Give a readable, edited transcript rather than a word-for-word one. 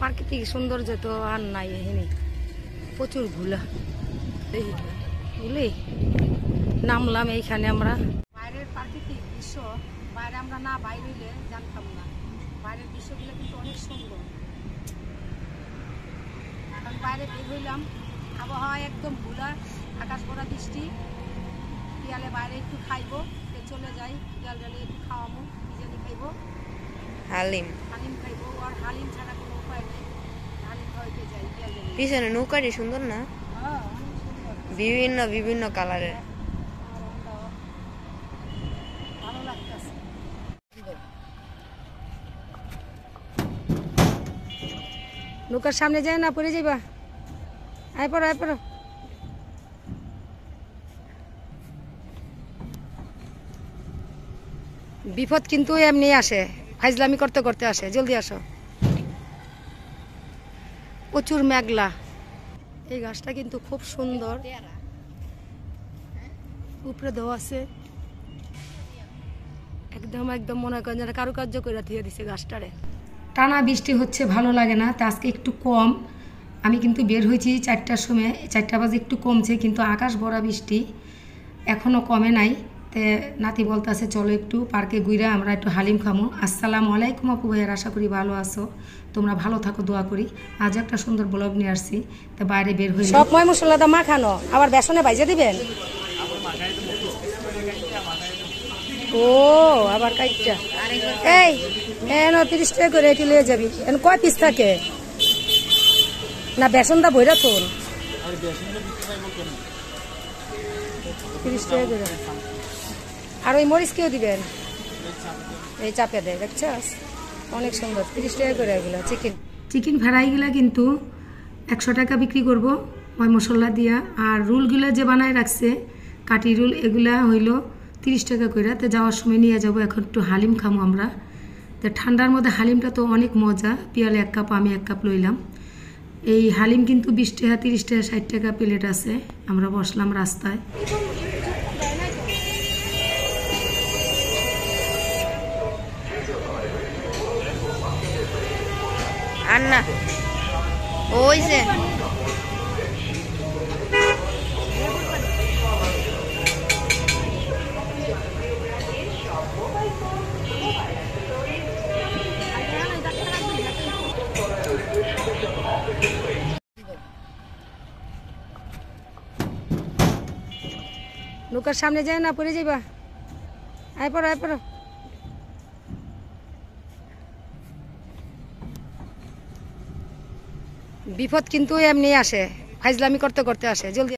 প্রাকৃতিক সৌন্দর্য তো আর নাই এখানে, প্রচুর ঘুলা বুঝলি। নামলাম এইখানে আমরা। বাইরের প্রাকৃতিক দৃশ্য বাইরে আমরা না বাইরে হইলে জানতাম না। বাইরের দৃশ্যগুলো কিন্তু অনেক সুন্দর। এখন বাইরে বের হইলাম, আবহাওয়া একদম ঘুলা, আকাশ ভরা বৃষ্টি। বিয়ালে বাইরে একটু খাইবো, চলে যাই বিয়াল ডালে একটু খাওয়াবো, বিরিয়ানি খাইবো, হালিম খাইবো। আর হালিম ছাড়া কোনো উপায় নেই, হালিম খাওয়াইতে যাই বিয়াল ডালে। পিছনে নৌকাটি সুন্দর না? হ্যাঁ, অনেক সুন্দর, বিভিন্ন বিভিন্ন কালারের। ভালো লাগতেছে। নৌকার সামনে যায় না, পড়ে যাইবা। আয় পড়ো, আয় পড়ো। বিপদ কিন্তু এমনি আসে, ফাইজলামি করতে করতে আসে। জলদি আসো। প্রচুর মেঘলা। এই গাছটা কিন্তু খুব সুন্দর, উপরে দেওয়া আছে একদম একদম মনে করেন যারা কারুকার্য করে দিয়ে দিছে গাছটারে। টানা বৃষ্টি হচ্ছে, ভালো লাগে না। তা আজকে একটু কম। আমি কিন্তু বের হয়েছি 4টার সময়, 4টা বাজে একটু কমছে, কিন্তু আকাশ ভরা বৃষ্টি এখনও কমে নাই। তে নাতি বলতে আছে চলো একটু পার্কে ঘুরে আমরা একটু হালিম খামো। আসসালামু আলাইকুম আপু ভাইয়ার, আশা করি ভালো আছো, তোমরা ভালো থাকো, দোয়া করি। আজ একটা সুন্দর ব্লগ নিয়ে আসছি। তো বাইরে বের হয়ে সব ময় মশলাটা মাখানো, আবার বেসনে ভাইজা দিবেন। ও আবার কাইটা এই 30 টাকা করে এটি লিয়ে যাবি। এখন কয় পিস থাকে না? বেসনটা বইরা তোর 30 টাকা করে। আর ওই মরিচ কেউ দিবেন, এই চাপে দেয়, দেখছাস অনেক সুন্দর। 30 টাকা করে এগুলো। চিকেন ফ্রাইগুলা কিন্তু 100 টাকা বিক্রি করব ওই মশলা দিয়া। আর রুলগুলো যে বানায় রাখছে কাটি রুল, এগুলা হইল 30 টাকা করে। তো যাওয়ার সময় নিয়ে যাব। এখন একটু হালিম খামো আমরা। তো ঠান্ডার মধ্যে হালিমটা তো অনেক মজা। পিয়ালে 1 কাপ, আমি 1 কাপ লইলাম। এই হালিম কিন্তু 20 টাকা, 30 টাকা, 60 টাকা প্লেট আছে। আমরা বসলাম রাস্তায়। আর না ওই যে নৌকার সামনে যায় না, পড়ে যাইবা। আয় পড়ো, আয় পড়ো। বিপদ কিন্তু এমনি আসে, ফাইজলামি করতে করতে আসে। জলদি